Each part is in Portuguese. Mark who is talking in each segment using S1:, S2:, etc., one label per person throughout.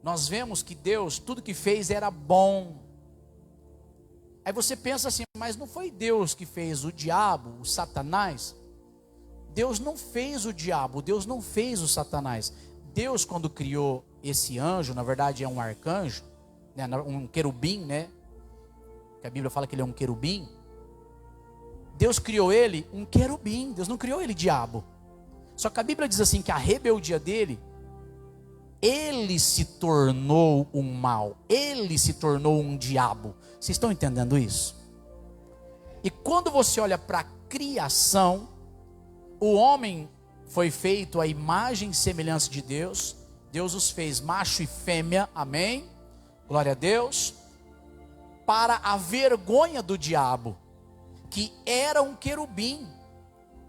S1: nós vemos que Deus, tudo que fez era bom. Aí você pensa assim, mas não foi Deus que fez o diabo, o Satanás? Deus não fez o diabo, Deus não fez o Satanás. Deus, quando criou esse anjo, na verdade é um arcanjo, né, um querubim, né? Que a Bíblia fala que ele é um querubim. Deus criou ele um querubim, Deus não criou ele diabo. Só que a Bíblia diz assim que a rebeldia dele, ele se tornou um mal, ele se tornou um diabo. Vocês estão entendendo isso? E quando você olha para a criação, o homem foi feito à imagem e semelhança de Deus. Deus os fez macho e fêmea, amém? Glória a Deus. Para a vergonha do diabo, que era um querubim,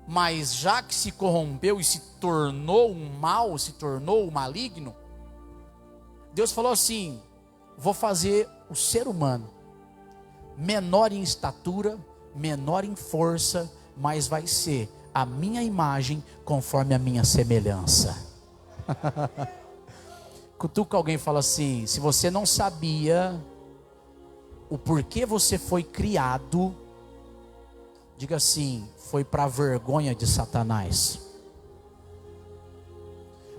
S1: mas já que se corrompeu e se tornou um mal, se tornou um maligno, Deus falou assim: vou fazer o ser humano menor em estatura, menor em força, mas vai ser a minha imagem conforme a minha semelhança. Cutuca alguém e fala assim: se você não sabia o porquê você foi criado, diga assim: foi para a vergonha de Satanás.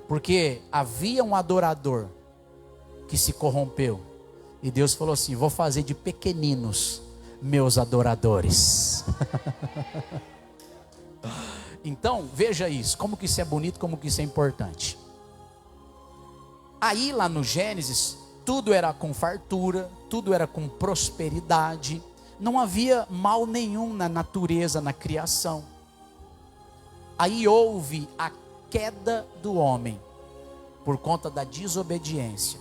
S1: Porque havia um adorador que se corrompeu, e Deus falou assim: vou fazer de pequeninos meus adoradores. Então veja isso, como que isso é bonito, como que isso é importante. Aí lá no Gênesis, tudo era com fartura, tudo era com prosperidade, não havia mal nenhum na natureza, na criação. Aí houve a queda do homem, por conta da desobediência.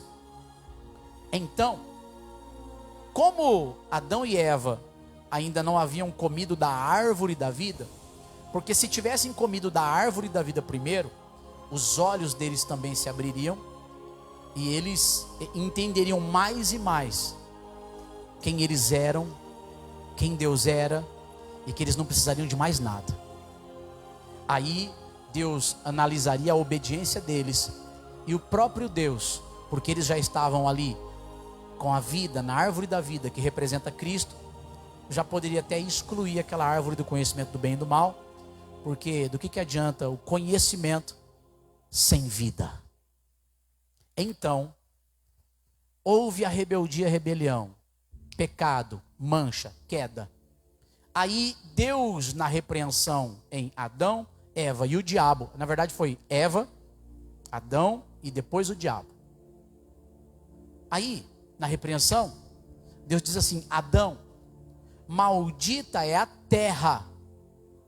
S1: Então, como Adão e Eva ainda não haviam comido da árvore da vida, porque se tivessem comido da árvore da vida primeiro, os olhos deles também se abririam, e eles entenderiam mais e mais quem eles eram, quem Deus era, e que eles não precisariam de mais nada. Aí Deus analisaria a obediência deles, e o próprio Deus, porque eles já estavam ali com a vida, na árvore da vida, que representa Cristo, já poderia até excluir aquela árvore do conhecimento do bem e do mal, porque do que adianta o conhecimento sem vida? Então, houve a rebeldia, a rebelião, pecado, mancha, queda. Aí Deus, na repreensão em Adão, Eva e o diabo, na verdade foi Eva, Adão e depois o diabo. Aí, na repreensão, Deus diz assim: Adão, maldita é a terra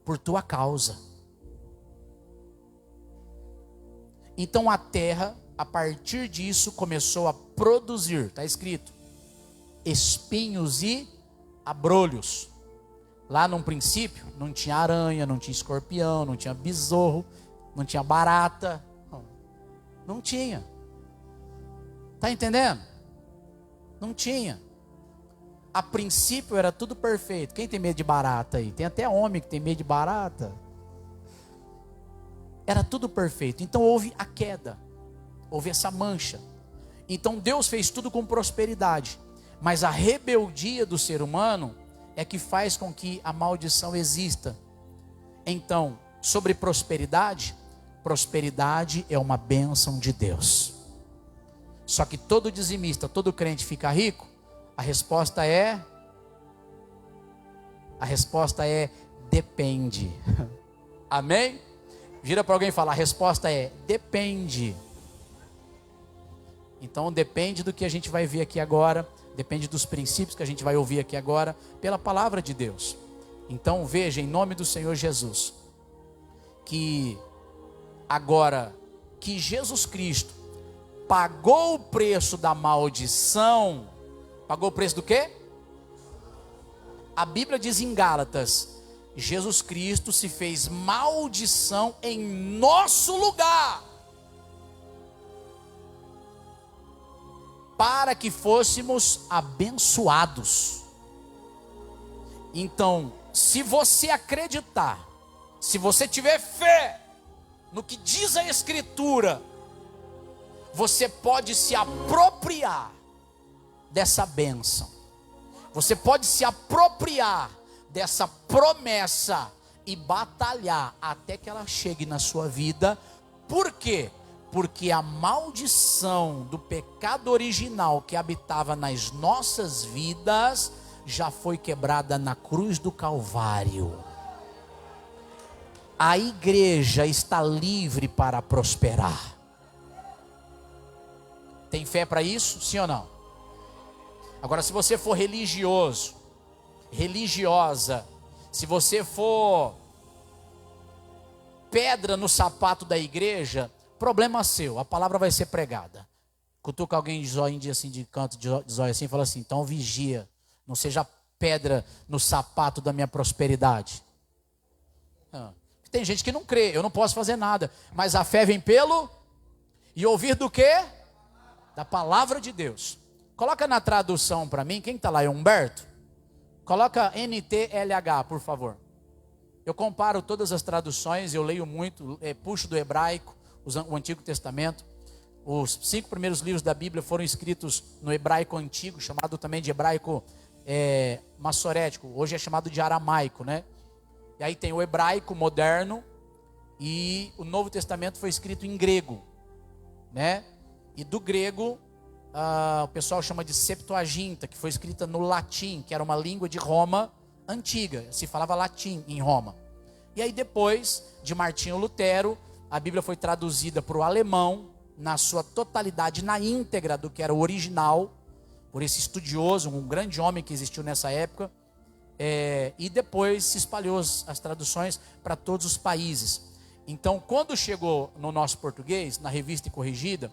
S1: por tua causa. Então a terra, a partir disso, começou a produzir, está escrito, espinhos e abrolhos. Lá no princípio, não tinha aranha, não tinha escorpião, não tinha besouro, não tinha barata, não tinha. Está entendendo? Não tinha. A princípio era tudo perfeito. Quem tem medo de barata aí? Tem até homem que tem medo de barata. Era tudo perfeito. Então houve a queda, houve essa mancha. Então Deus fez tudo com prosperidade, mas a rebeldia do ser humano é que faz com que a maldição exista. Então, sobre prosperidade, prosperidade é uma bênção de Deus. Só que todo dizimista, todo crente fica rico? A resposta é depende. Amém? Vira para alguém e fala: a resposta é depende. Então depende do que a gente vai ver aqui agora, depende dos princípios que a gente vai ouvir aqui agora, pela palavra de Deus. Então veja, em nome do Senhor Jesus, que agora que Jesus Cristo pagou o preço da maldição. Pagou o preço do quê? A Bíblia diz em Gálatas: Jesus Cristo se fez maldição em nosso lugar, para que fôssemos abençoados. Então, se você acreditar, se você tiver fé no que diz a Escritura, você pode se apropriar dessa bênção. Você pode se apropriar dessa promessa e batalhar até que ela chegue na sua vida. Por quê? Porque a maldição do pecado original que habitava nas nossas vidas já foi quebrada na cruz do Calvário. A igreja está livre para prosperar. Tem fé para isso? Sim ou não? Agora, se você for religioso, religiosa, se você for pedra no sapato da igreja, problema seu, a palavra vai ser pregada. Cutuca alguém de zóio assim, de canto de zóio assim, e fala assim: então vigia, não seja pedra no sapato da minha prosperidade. Tem gente que não crê, eu não posso fazer nada, mas a fé vem pelo e ouvir do quê? Da palavra de Deus. Coloca na tradução para mim, quem está lá é Humberto? Coloca NTLH, por favor. Eu comparo todas as traduções, eu leio muito, puxo do hebraico, o Antigo Testamento. Os 5 primeiros livros da Bíblia foram escritos no hebraico antigo, chamado também de hebraico massorético, hoje é chamado de aramaico, né? E aí tem o hebraico moderno e o Novo Testamento foi escrito em grego, né? E do grego, o pessoal chama de Septuaginta, que foi escrita no latim, que era uma língua de Roma antiga, se falava latim em Roma. E aí depois de Martinho Lutero, a Bíblia foi traduzida para o alemão, na sua totalidade, na íntegra do que era o original, por esse estudioso, um grande homem que existiu nessa época, e depois se espalhou as traduções para todos os países. Então, quando chegou no nosso português, na Revista e Corrigida,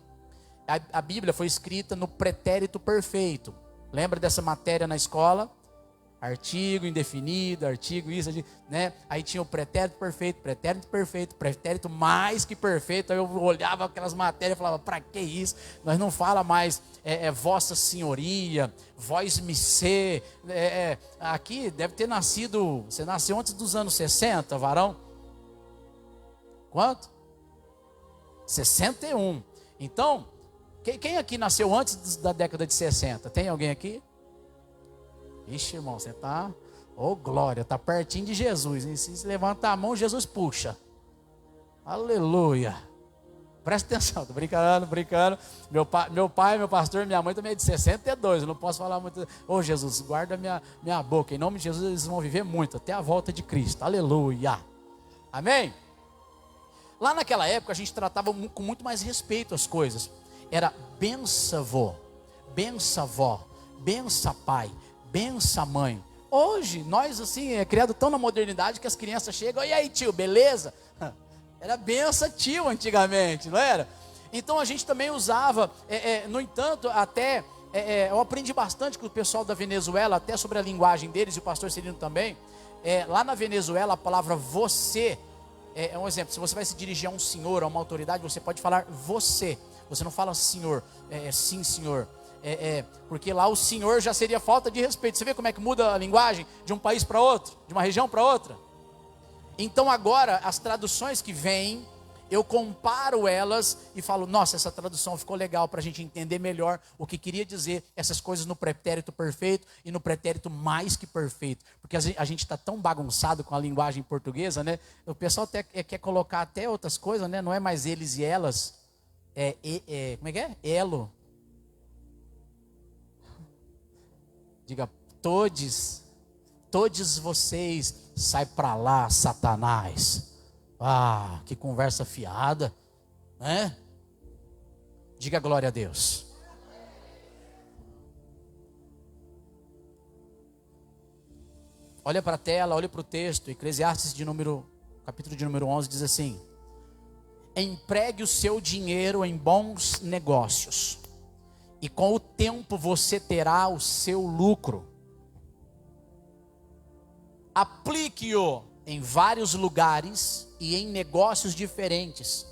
S1: a Bíblia foi escrita no pretérito perfeito. Lembra dessa matéria na escola? Artigo indefinido, artigo isso, né? Aí tinha o pretérito perfeito, pretérito mais que perfeito. Aí eu olhava aquelas matérias e falava: para que isso? Nós não fala mais vossa senhoria, vós me ser. Aqui deve ter nascido, você nasceu antes dos anos 60, varão? Quanto? 61. Então, quem aqui nasceu antes da década de 60? Tem alguém aqui? Ixi, irmão, você tá... glória, tá pertinho de Jesus, hein? Se levantar a mão, Jesus puxa. Aleluia. Presta atenção, tô brincando. Meu pai, meu pastor, minha mãe também é de 62, eu não posso falar muito. Jesus, guarda minha boca. Em nome de Jesus, eles vão viver muito, até a volta de Cristo. Aleluia. Amém? Lá naquela época, a gente tratava com muito mais respeito as coisas. Era bença avó, bença pai, bença mãe. Hoje, nós assim, criado tão na modernidade que as crianças chegam: e aí tio, beleza? Era bença tio antigamente, não era? Então a gente também usava, no entanto, até, eu aprendi bastante com o pessoal da Venezuela, até sobre a linguagem deles, e o pastor Celino também. Lá na Venezuela, a palavra você, um exemplo, se você vai se dirigir a um senhor, a uma autoridade, você pode falar você. Você não fala senhor, sim senhor. Porque lá o senhor já seria falta de respeito. Você vê como é que muda a linguagem de um país para outro, de uma região para outra? Então agora, as traduções que vêm, eu comparo elas e falo: nossa, essa tradução ficou legal para a gente entender melhor o que queria dizer essas coisas no pretérito perfeito e no pretérito mais que perfeito. Porque a gente está tão bagunçado com a linguagem portuguesa, né? O pessoal até quer colocar até outras coisas, né? Não é mais eles e elas, como é que é? Elo. Diga: todos vocês, sai para lá, Satanás. Ah, que conversa fiada, né? Diga glória a Deus. Olha para a tela, olha para o texto. Eclesiastes capítulo de número 11 diz assim: empregue o seu dinheiro em bons negócios, e com o tempo você terá o seu lucro. Aplique-o em vários lugares e em negócios diferentes,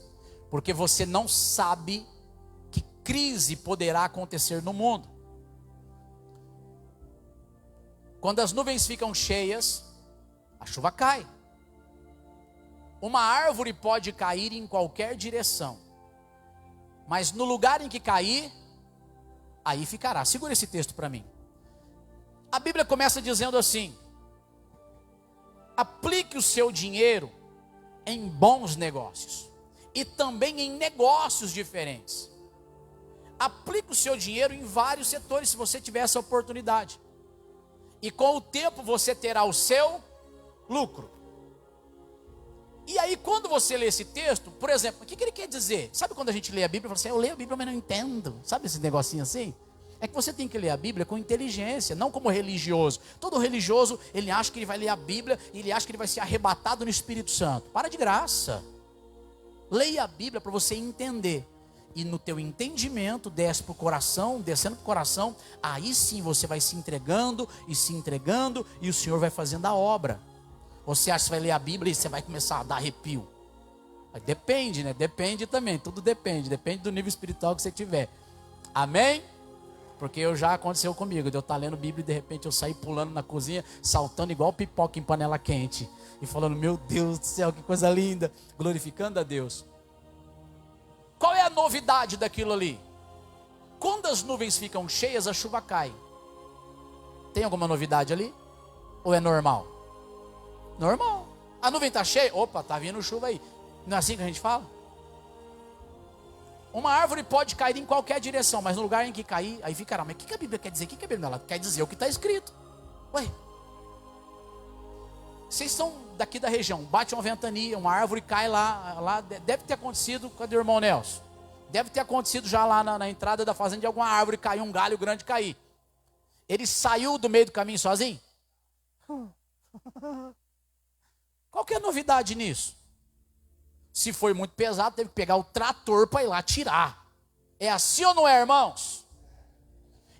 S1: porque você não sabe que crise poderá acontecer no mundo. Quando as nuvens ficam cheias, a chuva cai. Uma árvore pode cair em qualquer direção, mas no lugar em que cair, aí ficará. Segura esse texto para mim. A Bíblia começa dizendo assim: aplique o seu dinheiro em bons negócios e também em negócios diferentes. Aplique o seu dinheiro em vários setores se você tiver essa oportunidade. E com o tempo você terá o seu lucro. E aí quando você lê esse texto, por exemplo, o que ele quer dizer? Sabe quando a gente lê a Bíblia e fala assim, eu leio a Bíblia, mas não entendo. Sabe esse negocinho assim? É que você tem que ler a Bíblia com inteligência, não como religioso. Todo religioso, ele acha que ele vai ler a Bíblia e ele acha que ele vai ser arrebatado no Espírito Santo. Para de graça. Leia a Bíblia para você entender. E no teu entendimento, desce para o coração, descendo para o coração, aí sim você vai se entregando, e o Senhor vai fazendo a obra. Você acha que vai ler a Bíblia e você vai começar a dar arrepio? Depende, né? Depende também, tudo depende do nível espiritual que você tiver. Amém? Porque já aconteceu comigo, de eu estar lendo Bíblia e de repente eu saí pulando na cozinha, saltando igual pipoca em panela quente, e falando, meu Deus do céu, que coisa linda, glorificando a Deus. Qual é a novidade daquilo ali? Quando as nuvens ficam cheias, a chuva cai. Tem alguma novidade ali? Ou é normal? Normal. A nuvem está cheia, opa, está vindo chuva aí. Não é assim que a gente fala? Uma árvore pode cair em qualquer direção, mas no lugar em que cair, aí ficará. Mas o que a Bíblia quer dizer? O que a Bíblia ela quer dizer? O que está escrito. Ué, vocês são daqui da região, bate uma ventania, uma árvore cai lá deve ter acontecido, cadê o irmão Nelson? Deve ter acontecido já lá na entrada da fazenda de alguma árvore, caiu um galho grande cair. Ele saiu do meio do caminho sozinho? Qual que é a novidade nisso? Se foi muito pesado, teve que pegar o trator para ir lá tirar. É assim ou não é, irmãos?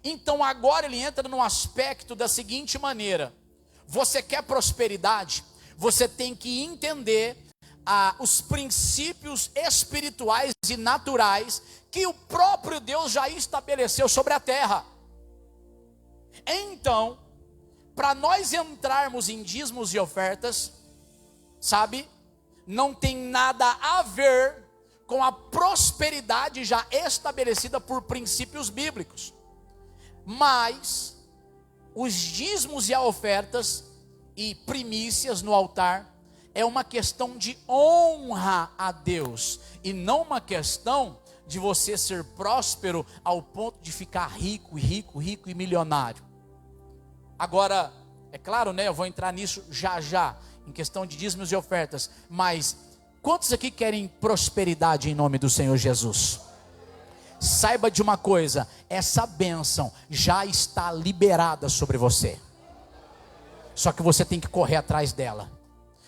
S1: Então agora ele entra num aspecto da seguinte maneira: você quer prosperidade? Você tem que entender os princípios espirituais e naturais que o próprio Deus já estabeleceu sobre a terra. Então, para nós entrarmos em dízimos e ofertas, sabe, não tem nada a ver com a prosperidade já estabelecida por princípios bíblicos. Mas os dízimos e as ofertas e primícias no altar é uma questão de honra a Deus e não uma questão de você ser próspero ao ponto de ficar rico e milionário. Agora, é claro, né, eu vou entrar nisso já, em questão de dízimos e ofertas, mas quantos aqui querem prosperidade em nome do Senhor Jesus? Saiba de uma coisa, essa bênção já está liberada sobre você, só que você tem que correr atrás dela,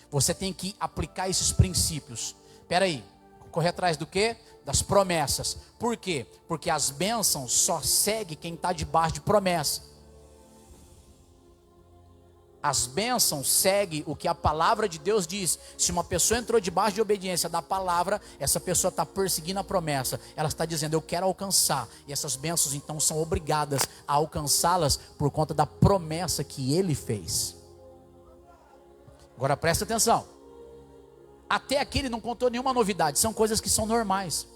S1: você tem que aplicar esses princípios. Espera aí, correr atrás do quê? Das promessas. Por quê? Porque as bênçãos só seguem quem está debaixo de promessa. As bênçãos seguem o que a palavra de Deus diz. Se uma pessoa entrou debaixo de obediência da palavra, essa pessoa está perseguindo a promessa. Ela está dizendo, eu quero alcançar. E essas bênçãos então são obrigadas a alcançá-las por conta da promessa que ele fez. Agora presta atenção. Até aqui ele não contou nenhuma novidade. São coisas que são normais.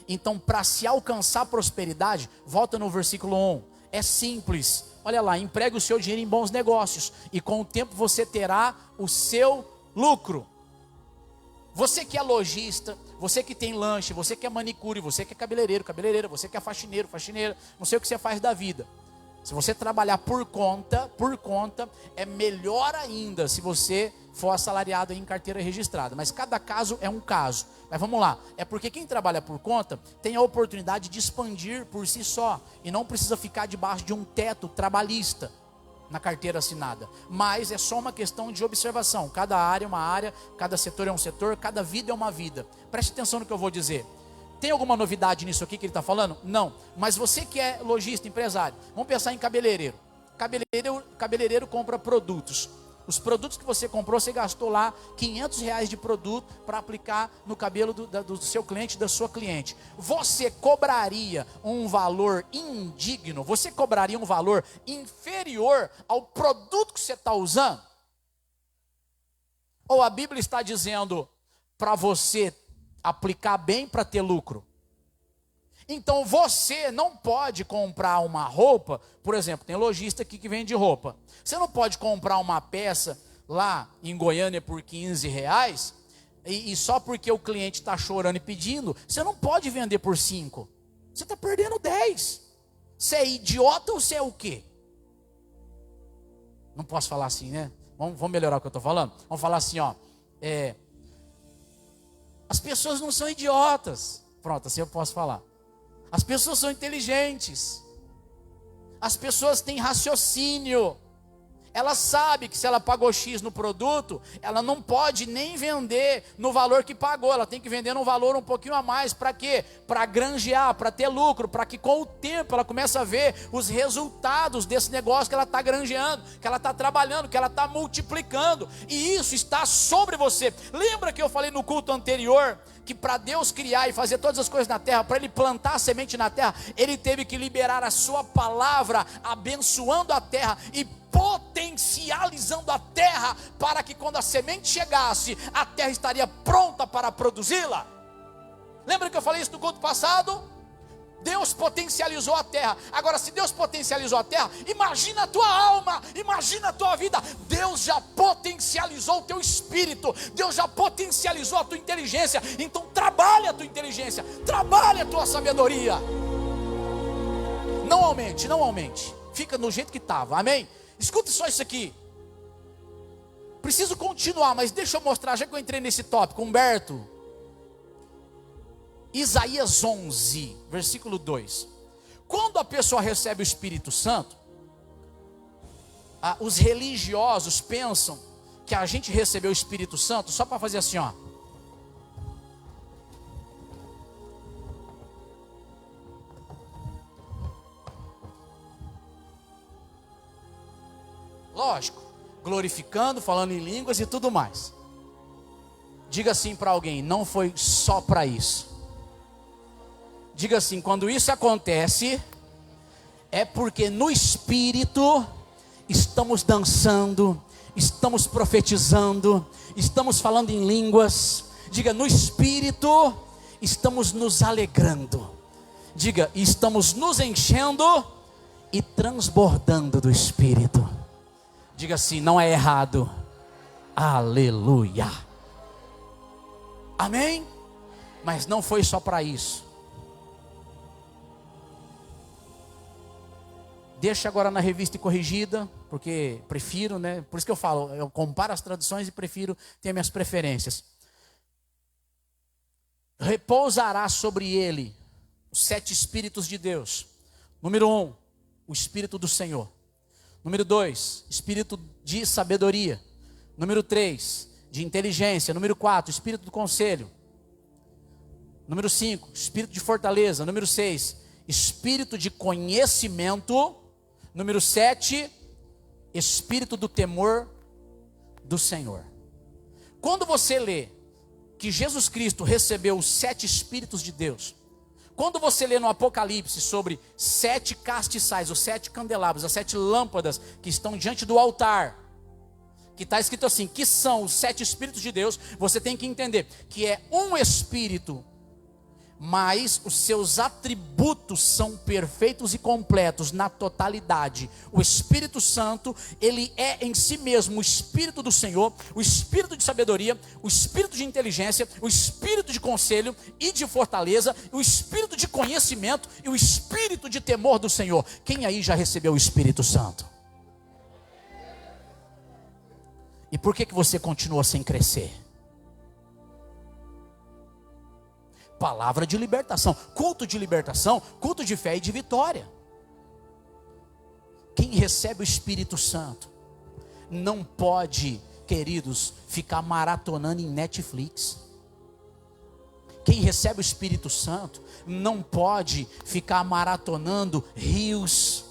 S1: Então, para se alcançar prosperidade, volta no versículo 1. É simples. Olha lá, empregue o seu dinheiro em bons negócios e com o tempo você terá o seu lucro. Você que é lojista, você que tem lanche, você que é manicure, você que é cabeleireiro, cabeleireira, você que é faxineiro, faxineira, não sei o que você faz da vida. Se você trabalhar por conta, é melhor ainda se você for assalariado em carteira registrada. Mas cada caso é um caso. Mas vamos lá, é porque quem trabalha por conta tem a oportunidade de expandir por si só e não precisa ficar debaixo de um teto trabalhista na carteira assinada. Mas é só uma questão de observação. Cada área é uma área, cada setor é um setor, cada vida é uma vida. Preste atenção no que eu vou dizer. Tem alguma novidade nisso aqui que ele está falando? Não. Mas você que é lojista, empresário, vamos pensar em cabeleireiro. Cabeleireiro compra produtos. Os produtos que você comprou, você gastou lá R$500 de produto para aplicar no cabelo do seu cliente, da sua cliente. Você cobraria um valor indigno? Você cobraria um valor inferior ao produto que você está usando? Ou a Bíblia está dizendo para você aplicar bem para ter lucro? Então você não pode comprar uma roupa, por exemplo, tem lojista aqui que vende roupa. Você não pode comprar uma peça lá em Goiânia por R$ 15, e só porque o cliente está chorando e pedindo, você não pode vender por 5. Você está perdendo 10. Você é idiota ou você é o quê? Não posso falar assim, né? Vamos melhorar o que eu estou falando? Vamos falar assim, ó. As pessoas não são idiotas. Pronto, assim eu posso falar. As pessoas são inteligentes. As pessoas têm raciocínio. Ela sabe que se ela pagou X no produto, ela não pode nem vender no valor que pagou. Ela tem que vender num valor um pouquinho a mais. Para quê? Para granjear, para ter lucro, para que com o tempo ela comece a ver os resultados desse negócio que ela está granjeando, que ela está trabalhando, que ela está multiplicando. E isso está sobre você. Lembra que eu falei no culto anterior que para Deus criar e fazer todas as coisas na terra, para Ele plantar a semente na terra, Ele teve que liberar a sua palavra, abençoando a terra e potencializando a terra, para que quando a semente chegasse, a terra estaria pronta para produzi-la. Lembra que eu falei isso no culto passado? Deus potencializou a terra. Agora, se Deus potencializou a terra, imagina a tua alma, imagina a tua vida. Deus já potencializou o teu espírito, Deus já potencializou a tua inteligência. Então trabalha a tua inteligência, trabalha a tua sabedoria. Não aumente, não aumente. Fica no jeito que estava, amém? Escuta só isso aqui. Preciso continuar, mas deixa eu mostrar, já que eu entrei nesse tópico, Humberto. Isaías 11, versículo 2. Quando a pessoa recebe o Espírito Santo, os religiosos pensam que a gente recebeu o Espírito Santo só para fazer assim, ó. Lógico, glorificando, falando em línguas e tudo mais. Diga assim para alguém, não foi só para isso. Diga assim, quando isso acontece, é porque no Espírito estamos dançando, estamos profetizando, estamos falando em línguas. Diga, no Espírito estamos nos alegrando. Diga, estamos nos enchendo e transbordando do Espírito. Diga assim, não é errado. Aleluia. Amém? Mas não foi só para isso. Deixa agora na revista e corrigida, porque prefiro, né? Por isso que eu falo, eu comparo as traduções e prefiro ter minhas preferências. Repousará sobre ele os 7 Espíritos de Deus. Número 1, o Espírito do Senhor. Número 2, Espírito de sabedoria. Número 3, de inteligência. Número 4, Espírito do conselho. Número 5, Espírito de fortaleza. Número 6, Espírito de conhecimento. Número 7, Espírito do temor do Senhor. Quando você lê que Jesus Cristo recebeu os 7 Espíritos de Deus, quando você lê no Apocalipse sobre 7 castiçais, os 7 candelabros, as 7 lâmpadas que estão diante do altar, que está escrito assim, que são os 7 Espíritos de Deus, você tem que entender que é um Espírito, mas os seus atributos são perfeitos e completos na totalidade. O Espírito Santo, ele é em si mesmo o Espírito do Senhor, o Espírito de sabedoria, o Espírito de inteligência, o Espírito de conselho e de fortaleza, o Espírito de conhecimento e o Espírito de temor do Senhor. Quem aí já recebeu o Espírito Santo? E por que você continua sem crescer? Palavra de libertação, culto de fé e de vitória. Quem recebe o Espírito Santo não pode, queridos, ficar maratonando em Netflix. Quem recebe o Espírito Santo não pode ficar maratonando reels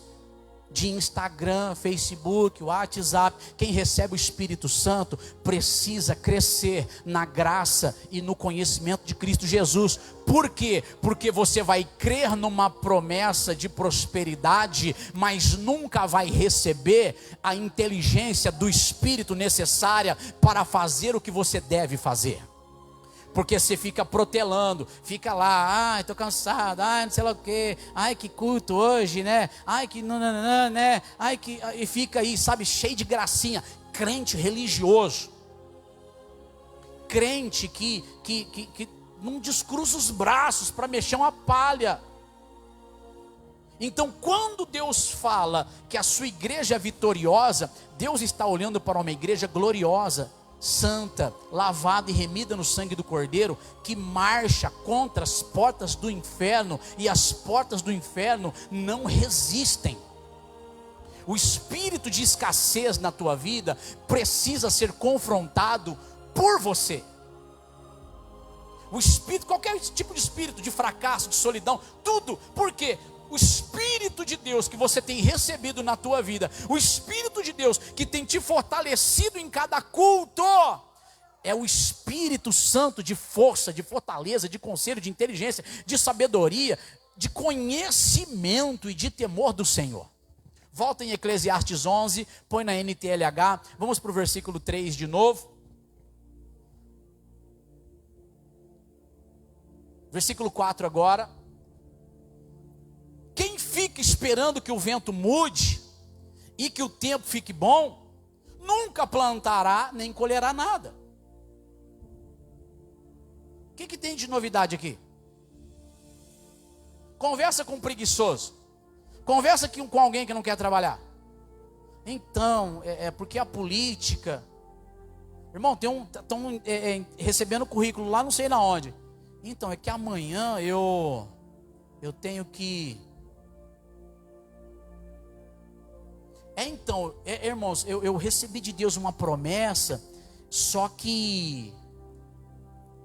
S1: de Instagram, Facebook, WhatsApp. Quem recebe o Espírito Santo precisa crescer na graça e no conhecimento de Cristo Jesus. Por quê? Porque você vai crer numa promessa de prosperidade, mas nunca vai receber a inteligência do Espírito necessária para fazer o que você deve fazer. Porque você fica protelando, fica lá, ai, tô cansado, ai, não sei lá o quê, ai, que culto hoje, né? Ai, que nananã, né? Ai, que... E fica aí, sabe, cheio de gracinha. Crente religioso. Crente que não descruza os braços para mexer uma palha. Então, quando Deus fala que a sua igreja é vitoriosa, Deus está olhando para uma igreja gloriosa, santa, lavada e remida no sangue do Cordeiro, que marcha contra as portas do inferno, e as portas do inferno não resistem. O espírito de escassez na tua vida precisa ser confrontado por você. O espírito, qualquer tipo de espírito, de fracasso, de solidão, tudo, por quê? O Espírito de Deus que você tem recebido na tua vida, o Espírito de Deus que tem te fortalecido em cada culto, é o Espírito Santo de força, de fortaleza, de conselho, de inteligência, de sabedoria, de conhecimento e de temor do Senhor. Volta em Eclesiastes 11, põe na NTLH, vamos para o versículo 3 de novo. Versículo 4 agora. Quem fica esperando que o vento mude e que o tempo fique bom, nunca plantará nem colherá nada. O que tem de novidade aqui? Conversa com um preguiçoso. Conversa com alguém que não quer trabalhar. Então, é porque a política... Irmão, estão recebendo currículo lá não sei na onde. Então, é que amanhã eu tenho que... Então, irmãos, eu recebi de Deus uma promessa, só que...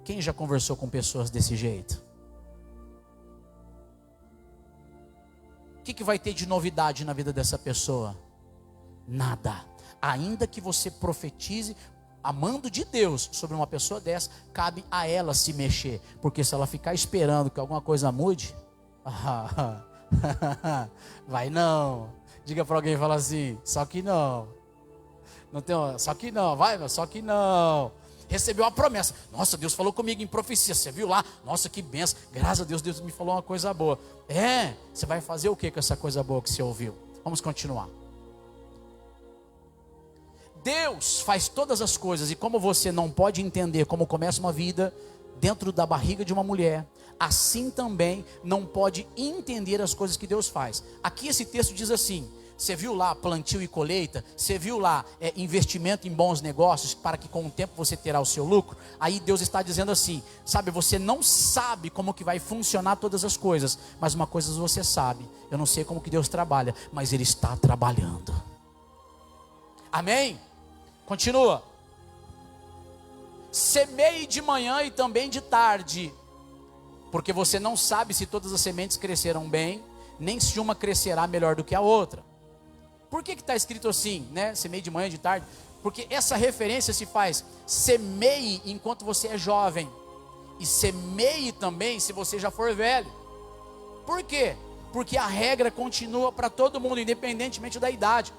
S1: Quem já conversou com pessoas desse jeito? O que vai ter de novidade na vida dessa pessoa? Nada. Ainda que você profetize, amando de Deus sobre uma pessoa dessa, cabe a ela se mexer. Porque se ela ficar esperando que alguma coisa mude, vai não. Diga para alguém e fala assim, só que não. Não tem, só que não, vai, só que não. Recebeu a promessa. Nossa, Deus falou comigo em profecia. Você viu lá? Nossa, que benção. Graças a Deus, Deus me falou uma coisa boa. Você vai fazer o que com essa coisa boa que você ouviu? Vamos continuar. Deus faz todas as coisas, e como você não pode entender como começa uma vida dentro da barriga de uma mulher, assim também não pode entender as coisas que Deus faz. Aqui esse texto diz assim: você viu lá plantio e colheita? Você viu lá investimento em bons negócios para que com o tempo você terá o seu lucro? Aí Deus está dizendo assim, sabe, você não sabe como que vai funcionar todas as coisas, mas uma coisa você sabe, eu não sei como que Deus trabalha, mas Ele está trabalhando. Amém? Continua. Semeie de manhã e também de tarde, porque você não sabe se todas as sementes crescerão bem, nem se uma crescerá melhor do que a outra. Por que está escrito assim, né? Semeie de manhã e de tarde? Porque essa referência se faz: semeie enquanto você é jovem, e semeie também se você já for velho. Por quê? Porque a regra continua para todo mundo, independentemente da idade.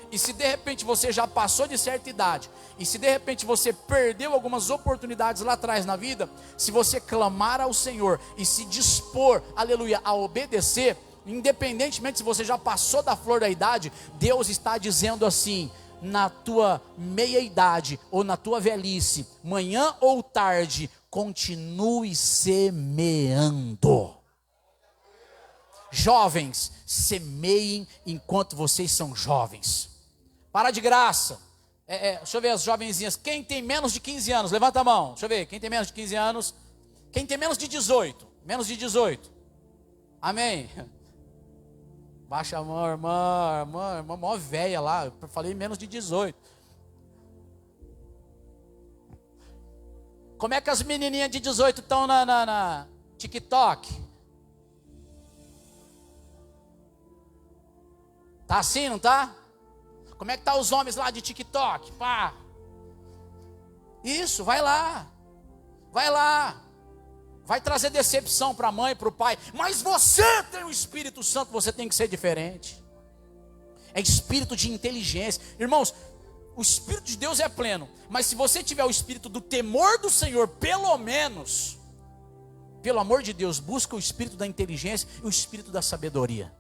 S1: E se de repente você já passou de certa idade, e se de repente você perdeu algumas oportunidades lá atrás na vida, se você clamar ao Senhor e se dispor, aleluia, a obedecer, independentemente se você já passou da flor da idade, Deus está dizendo assim: na tua meia idade ou na tua velhice, manhã ou tarde, continue semeando. Jovens, semeiem enquanto vocês são jovens. Para de graça. Deixa eu ver as jovenzinhas. Quem tem menos de 15 anos? Levanta a mão. Deixa eu ver. Quem tem menos de 15 anos? Quem tem menos de 18? Menos de 18. Amém. Baixa a mão, irmã, mó velha lá. Eu falei menos de 18. Como é que as menininhas de 18 estão na TikTok? Tá assim, não tá? Como é que tá os homens lá de TikTok? Pá. Isso, vai lá. Vai lá. Vai trazer decepção para a mãe, para o pai. Mas você tem o Espírito Santo, você tem que ser diferente. É espírito de inteligência. Irmãos, O Espírito de Deus é pleno, mas se você tiver o espírito do temor do Senhor, pelo menos, pelo amor de Deus, busca o espírito da inteligência e o espírito da sabedoria.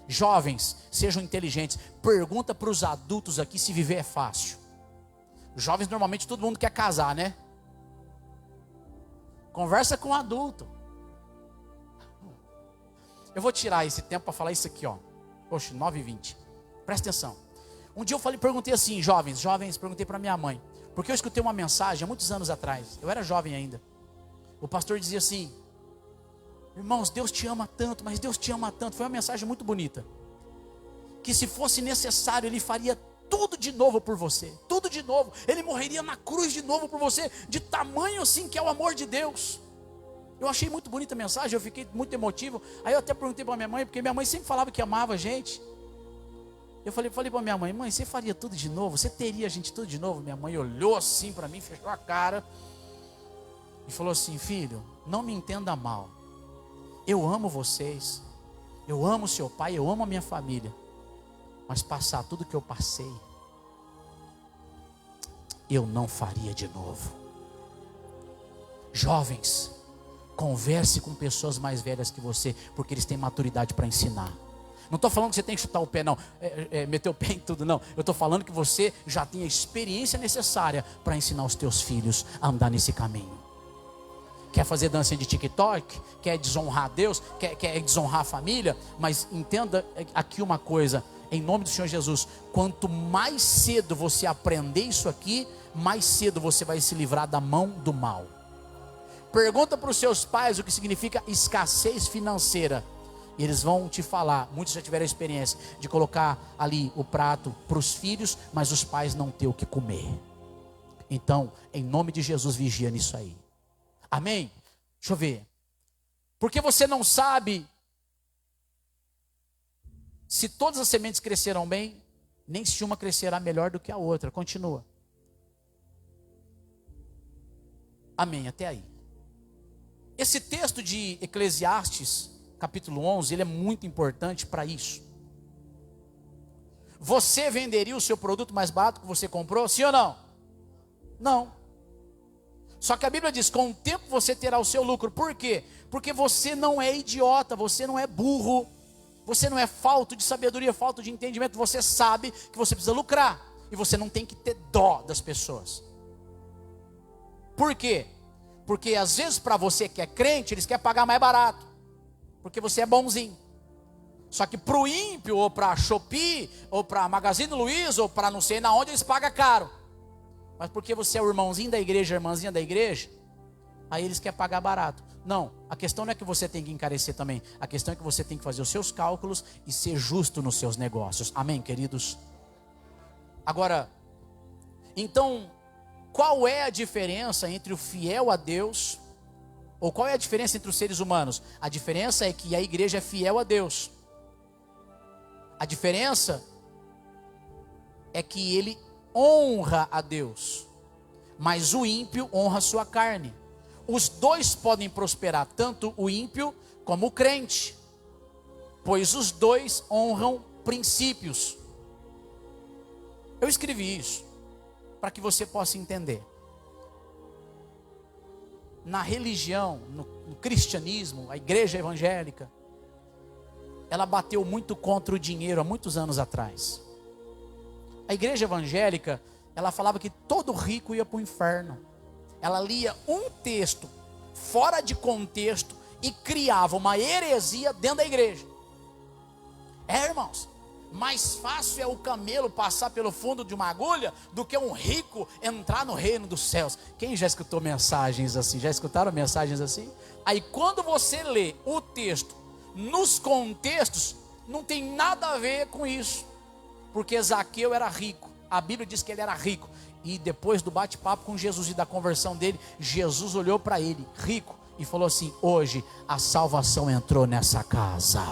S1: Jovens, sejam inteligentes. Pergunta para os adultos aqui se viver é fácil. Jovens, normalmente todo mundo quer casar, né? Conversa com um adulto. Eu vou tirar esse tempo para falar isso aqui, ó. Poxa, 9h20. Presta atenção. Um dia eu perguntei assim, jovens, perguntei para minha mãe. Porque eu escutei uma mensagem há muitos anos atrás. Eu era jovem ainda. O pastor dizia assim: irmãos, Deus te ama tanto, mas Deus te ama tanto. Foi uma mensagem muito bonita. Que se fosse necessário, Ele faria tudo de novo por você. Tudo de novo. Ele morreria na cruz de novo por você. De tamanho assim que é o amor de Deus. Eu achei muito bonita a mensagem, eu fiquei muito emotivo. Aí eu até perguntei para minha mãe, porque minha mãe sempre falava que amava a gente. Eu falei para minha mãe: mãe, você faria tudo de novo? Você teria a gente tudo de novo? Minha mãe olhou assim para mim, fechou a cara e falou assim: filho, não me entenda mal. Eu amo vocês, eu amo seu pai, eu amo a minha família. Mas passar tudo que eu passei, eu não faria de novo. Jovens, converse com pessoas mais velhas que você, porque eles têm maturidade para ensinar. Não estou falando que você tem que chutar o pé, não, meter o pé em tudo, não. Eu estou falando que você já tem a experiência necessária para ensinar os teus filhos a andar nesse caminho. Quer fazer dança de TikTok? Quer desonrar Deus? Quer desonrar a família? Mas entenda aqui uma coisa, em nome do Senhor Jesus: quanto mais cedo você aprender isso aqui, mais cedo você vai se livrar da mão do mal. Pergunta para os seus pais o que significa escassez financeira. E eles vão te falar, muitos já tiveram a experiência de colocar ali o prato para os filhos, mas os pais não ter o que comer. Então, em nome de Jesus, vigia nisso aí. Amém? Deixa eu ver. Porque você não sabe se todas as sementes cresceram bem, nem se uma crescerá melhor do que a outra. Continua. Amém, até aí. Esse texto de Eclesiastes, capítulo 11, ele é muito importante para isso. Você venderia o seu produto mais barato que você comprou? Sim ou não? Não. Só que a Bíblia diz: com o tempo você terá o seu lucro. Por quê? Porque você não é idiota, você não é burro, você não é falto de sabedoria, falto de entendimento. Você sabe que você precisa lucrar, e você não tem que ter dó das pessoas. Por quê? Porque às vezes para você que é crente, eles querem pagar mais barato, porque você é bonzinho. Só que para o ímpio, ou para a Shopee, ou para a Magazine Luiza, ou para não sei na onde, eles pagam caro. Mas porque você é o irmãozinho da igreja, a irmãzinha da igreja, aí eles querem pagar barato. Não, a questão não é que você tem que encarecer também. A questão é que você tem que fazer os seus cálculos e ser justo nos seus negócios. Amém, queridos? Agora, então, qual é a diferença entre o fiel a Deus, ou qual é a diferença entre os seres humanos? A diferença é que a igreja é fiel a Deus. A diferença é que ele honra a Deus, mas o ímpio honra a sua carne. Os dois podem prosperar, tanto o ímpio como o crente, pois os dois honram princípios. Eu escrevi isso para que você possa entender. Na religião, no cristianismo, a igreja evangélica, ela bateu muito contra o dinheiro há muitos anos atrás. A igreja evangélica, ela falava que todo rico ia para o inferno. Ela lia um texto fora de contexto e criava uma heresia dentro da igreja. Irmãos, mais fácil é o camelo passar pelo fundo de uma agulha do que um rico entrar no reino dos céus. Quem já escutou mensagens assim? Já escutaram mensagens assim? Aí quando você lê o texto nos contextos, não tem nada a ver com isso. Porque Zaqueu era rico, a Bíblia diz que ele era rico, e depois do bate-papo com Jesus e da conversão dele, Jesus olhou para ele, rico, e falou assim: hoje a salvação entrou nessa casa.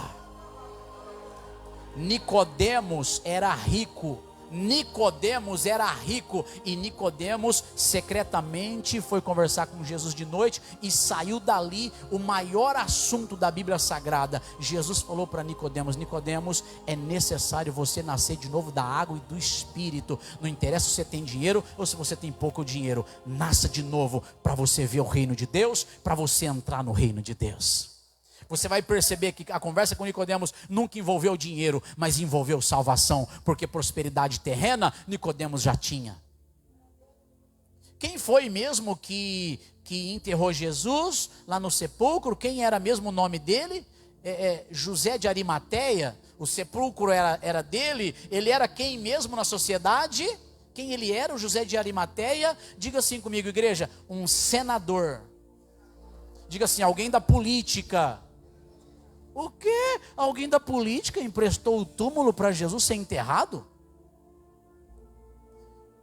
S1: Nicodemos era rico, Nicodemos era rico, e Nicodemos secretamente foi conversar com Jesus de noite, e saiu dali o maior assunto da Bíblia Sagrada. Jesus falou para Nicodemos: Nicodemos, é necessário você nascer de novo da água e do Espírito. Não interessa se você tem dinheiro ou se você tem pouco dinheiro, nasça de novo para você ver o reino de Deus, para você entrar no reino de Deus. Você vai perceber que a conversa com Nicodemos nunca envolveu dinheiro, mas envolveu salvação, porque prosperidade terrena Nicodemos já tinha. Quem foi mesmo que enterrou Jesus lá no sepulcro? Quem era mesmo o nome dele? José de Arimateia. O sepulcro era dele. Ele era quem mesmo na sociedade? Quem ele era, o José de Arimateia? Diga assim comigo, igreja: um senador. Diga assim: alguém da política. O quê? Alguém da política emprestou o túmulo para Jesus ser enterrado?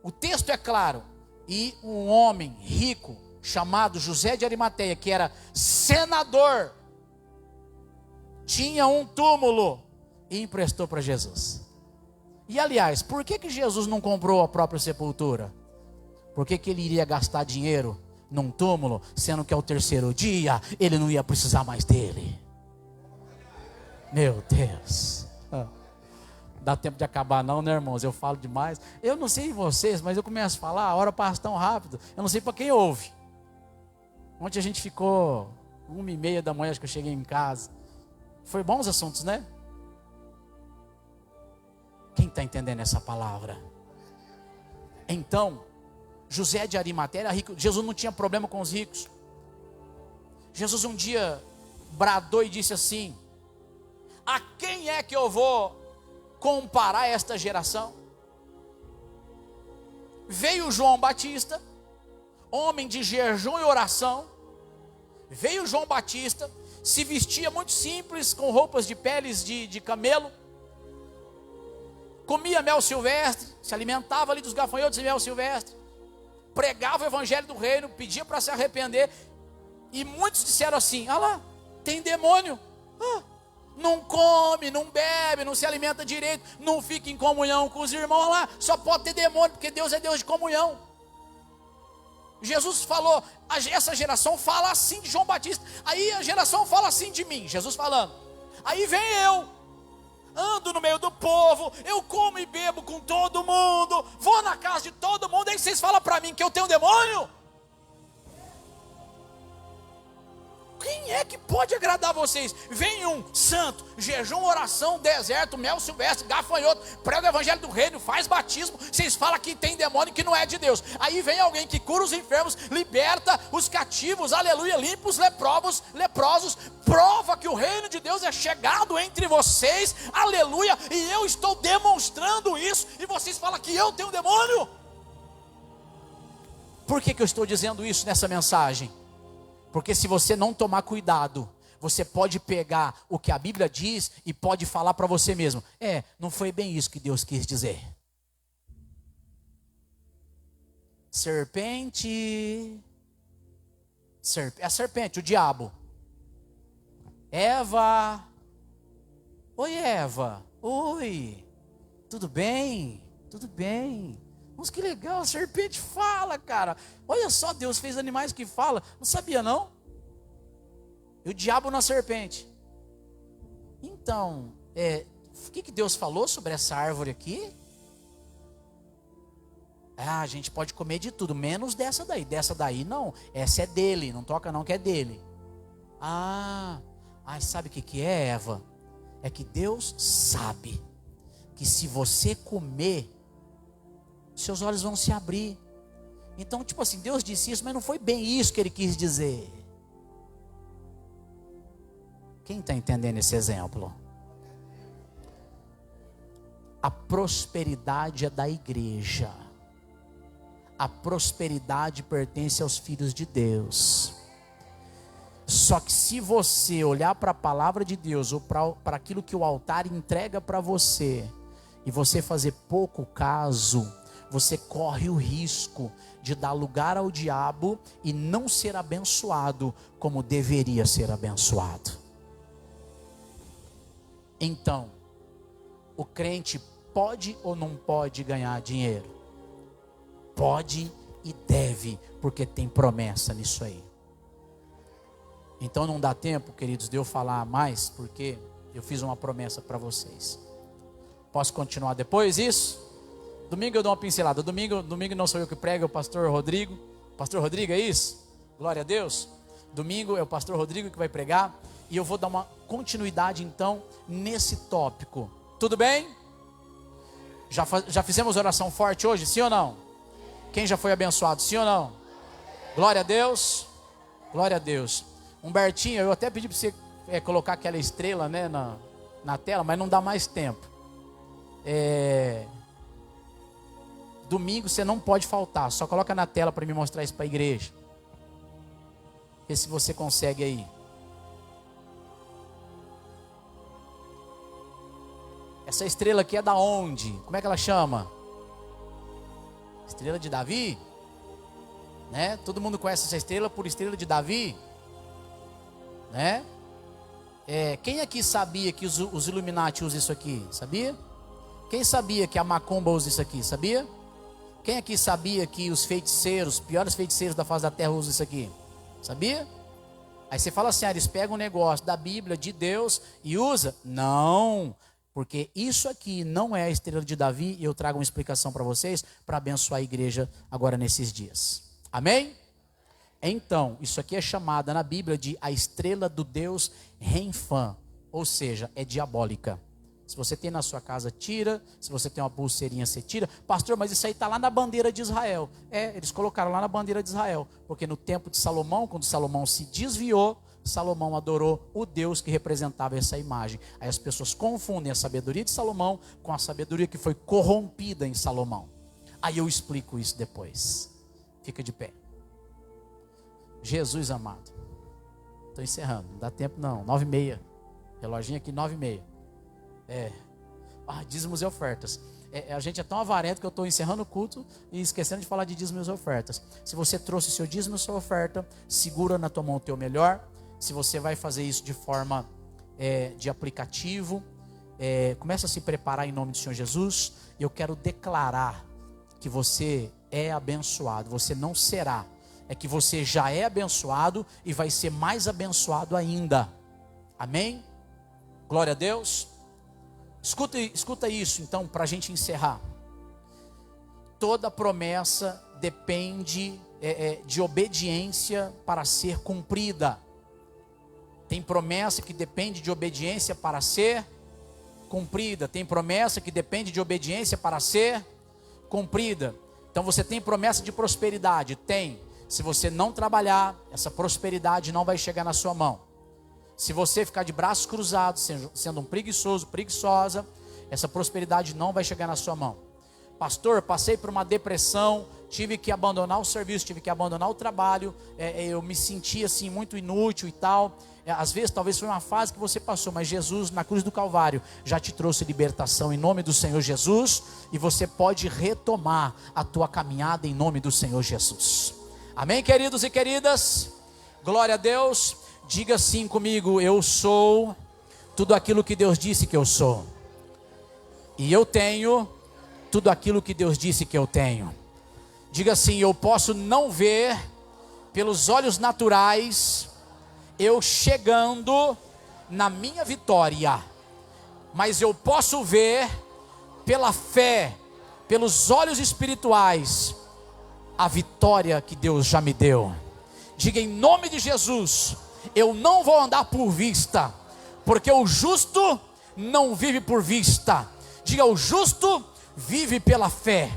S1: O texto é claro. E um homem rico chamado José de Arimateia, que era senador, tinha um túmulo e emprestou para Jesus. E aliás, por que Jesus não comprou a própria sepultura? Por que ele iria gastar dinheiro num túmulo, sendo que ao terceiro dia ele não ia precisar mais dele? Meu Deus. Dá tempo de acabar não, né, irmãos? Eu falo demais. Eu não sei vocês, mas eu começo a falar, a hora passa tão rápido. Eu não sei para quem ouve. Ontem a gente ficou 1h30 da manhã, acho que eu cheguei em casa. Foi bons assuntos, né? Quem está entendendo essa palavra? Então, José de Arimateia era rico. Jesus não tinha problema com os ricos. Jesus um dia bradou e disse assim: a quem é que eu vou comparar esta geração? Veio João Batista, homem de jejum e oração. Veio João Batista, se vestia muito simples, com roupas de peles de camelo, comia mel silvestre, se alimentava ali dos gafanhotos e mel silvestre, pregava o evangelho do reino, pedia para se arrepender. E muitos disseram assim: ah lá, tem demônio. Não come, não bebe, não se alimenta direito, não fica em comunhão com os irmãos lá, só pode ter demônio, porque Deus é Deus de comunhão. Jesus falou: essa geração fala assim de João Batista, aí a geração fala assim de mim. Jesus falando, aí vem eu, ando no meio do povo, eu como e bebo com todo mundo, vou na casa de todo mundo, aí vocês falam para mim que eu tenho demônio? Quem é que pode agradar vocês? Vem um santo, jejum, oração, deserto, mel silvestre, gafanhoto, prega o evangelho do reino, faz batismo, vocês falam que tem demônio que não é de Deus. Aí vem alguém que cura os enfermos, liberta os cativos, aleluia, limpa os leprosos, prova que o reino de Deus é chegado entre vocês, aleluia, e eu estou demonstrando isso, e vocês falam que eu tenho demônio? Por que eu estou dizendo isso nessa mensagem? Porque se você não tomar cuidado, você pode pegar o que a Bíblia diz e pode falar para você mesmo: não foi bem isso que Deus quis dizer. Serpente, a serpente, o diabo. Eva, oi Eva, oi, tudo bem? Tudo bem. Mas que legal, a serpente fala, cara. Olha só, Deus fez animais que falam. Não sabia não? E o diabo na serpente. Então, o que Deus falou sobre essa árvore aqui? A gente pode comer de tudo, menos dessa daí. Dessa daí não, essa é dele, não toca não, que é dele. Sabe o que é, Eva? É que Deus sabe que se você comer, seus olhos vão se abrir. Então, tipo assim, Deus disse isso, mas não foi bem isso que Ele quis dizer. Quem está entendendo esse exemplo? A prosperidade é da igreja. A prosperidade pertence aos filhos de Deus. Só que se você olhar para a palavra de Deus, ou para aquilo que o altar entrega para você, e você fazer pouco caso, você corre o risco de dar lugar ao diabo e não ser abençoado como deveria ser abençoado. Então, o crente pode ou não pode ganhar dinheiro? Pode e deve, porque tem promessa nisso aí. Então não dá tempo, queridos, de eu falar mais, porque eu fiz uma promessa para vocês. Posso continuar depois isso? Domingo eu dou uma pincelada. Domingo não sou eu que prego, é o pastor Rodrigo. Pastor Rodrigo, é isso? Glória a Deus. Domingo é o pastor Rodrigo que vai pregar. E eu vou dar uma continuidade então nesse tópico. Tudo bem? Já fizemos oração forte hoje, sim ou não? Quem já foi abençoado, sim ou não? Glória a Deus. Glória a Deus. Humbertinho, eu até pedi para você colocar aquela estrela, né, na tela, mas não dá mais tempo. Domingo você não pode faltar. Só coloca na tela para me mostrar isso para a igreja. Vê se você consegue aí. Essa estrela aqui é da onde? Como é que ela chama? Estrela de Davi? Né? Todo mundo conhece essa estrela por estrela de Davi? Né? Quem aqui sabia que os Illuminati usam isso aqui? Sabia? Quem sabia que a macumba usa isso aqui? Sabia? Quem aqui sabia que os feiticeiros, os piores feiticeiros da face da terra usam isso aqui? Sabia? Aí você fala assim, eles pegam um negócio da Bíblia, de Deus e usa? Não, porque isso aqui não é a estrela de Davi e eu trago uma explicação para vocês, para abençoar a igreja agora nesses dias. Amém? Então, isso aqui é chamada na Bíblia de a estrela do Deus Renfã, ou seja, é diabólica. Se você tem na sua casa, tira. Se você tem uma pulseirinha, você tira. Pastor, mas isso aí está lá na bandeira de Israel. Eles colocaram lá na bandeira de Israel. Porque no tempo de Salomão, quando Salomão se desviou, Salomão adorou o Deus que representava essa imagem. Aí as pessoas confundem a sabedoria de Salomão com a sabedoria que foi corrompida em Salomão. Aí eu explico isso depois. Fica de pé. Jesus amado. Estou encerrando, não dá tempo não. 9h30. Reloginho aqui, 9h30. Dízimos e ofertas. A gente é tão avarento que eu estou encerrando o culto e esquecendo de falar de dízimos e ofertas. Se você trouxe seu dízimo e sua oferta, segura na tua mão o teu melhor. Se você vai fazer isso de forma de aplicativo, começa a se preparar em nome do Senhor Jesus. E eu quero declarar que você é abençoado. Você não será. É que você já é abençoado e vai ser mais abençoado ainda. Amém? Glória a Deus. Escuta isso então, para a gente encerrar. Toda promessa depende de obediência para ser cumprida. Tem promessa que depende de obediência para ser cumprida. Tem promessa que depende de obediência para ser cumprida. Então você tem promessa de prosperidade? Tem. Se você não trabalhar, essa prosperidade não vai chegar na sua mão. Se você ficar de braços cruzados, sendo um preguiçoso, preguiçosa, essa prosperidade não vai chegar na sua mão. Pastor, passei por uma depressão, tive que abandonar o serviço, tive que abandonar o trabalho, eu me senti assim muito inútil e tal. Às vezes talvez foi uma fase que você passou, mas Jesus na cruz do Calvário já te trouxe libertação em nome do Senhor Jesus, e você pode retomar a tua caminhada em nome do Senhor Jesus. Amém, queridos e queridas? Glória a Deus. Diga assim comigo: eu sou tudo aquilo que Deus disse que eu sou. E eu tenho tudo aquilo que Deus disse que eu tenho. Diga assim: eu posso não ver pelos olhos naturais eu chegando na minha vitória, mas eu posso ver pela fé, pelos olhos espirituais, a vitória que Deus já me deu. Diga em nome de Jesus: eu não vou andar por vista, porque o justo não vive por vista. Diga: o justo vive pela fé.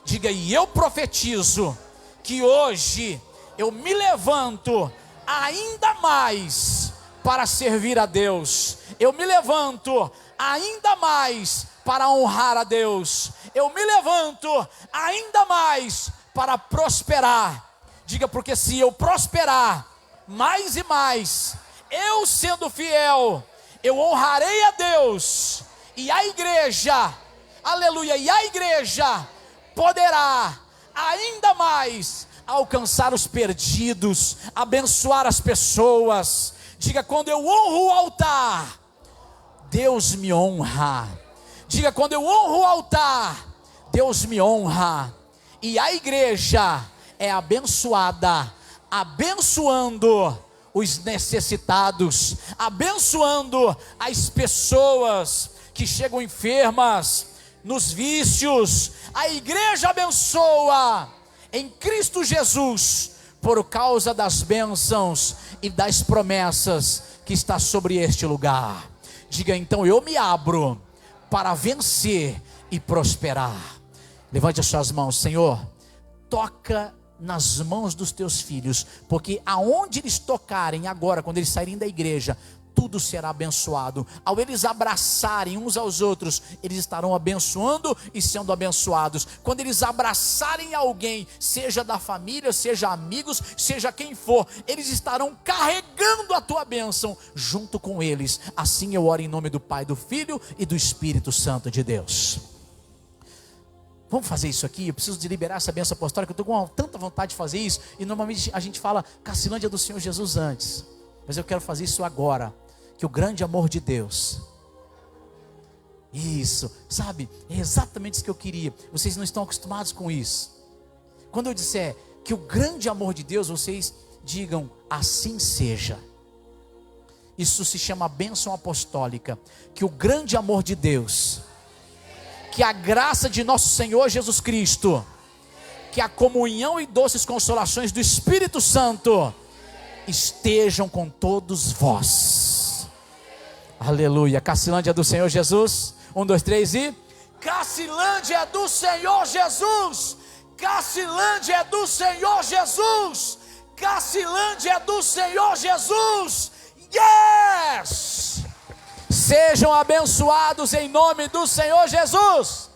S1: Diga: e eu profetizo que hoje eu me levanto ainda mais para servir a Deus. Eu me levanto ainda mais para honrar a Deus. Eu me levanto ainda mais para prosperar. Diga: porque se eu prosperar mais e mais, eu sendo fiel, eu honrarei a Deus, e a igreja, aleluia, e a igreja poderá ainda mais alcançar os perdidos, abençoar as pessoas. Diga: quando eu honro o altar, Deus me honra. Diga: quando eu honro o altar, Deus me honra. E a igreja é abençoada, abençoando os necessitados, abençoando as pessoas que chegam enfermas, nos vícios. A igreja abençoa em Cristo Jesus, por causa das bênçãos e das promessas que está sobre este lugar. Diga então: eu me abro para vencer e prosperar. Levante as suas mãos. Senhor, toca nas mãos dos teus filhos, porque aonde eles tocarem agora, quando eles saírem da igreja, tudo será abençoado. Ao eles abraçarem uns aos outros, eles estarão abençoando e sendo abençoados. Quando eles abraçarem alguém, seja da família, seja amigos, seja quem for, eles estarão carregando a tua bênção junto com eles. Assim eu oro em nome do Pai, do Filho e do Espírito Santo de Deus. Vamos fazer isso aqui. Eu preciso de liberar essa bênção apostólica. Eu estou com tanta vontade de fazer isso. E normalmente a gente fala Cacilândia do Senhor Jesus antes, mas eu quero fazer isso agora. Que o grande amor de Deus, isso, sabe, é exatamente isso que eu queria. Vocês não estão acostumados com isso. Quando eu disser que o grande amor de Deus, vocês digam: assim seja. Isso se chama bênção apostólica. Que o grande amor de Deus, que a graça de nosso Senhor Jesus Cristo, que a comunhão e doces consolações do Espírito Santo estejam com todos vós. Aleluia. Cacilândia do Senhor Jesus. 1, 2, 3 e... Cacilândia do Senhor Jesus. Cacilândia do Senhor Jesus. Cacilândia do Senhor Jesus. Yes! Sejam abençoados em nome do Senhor Jesus.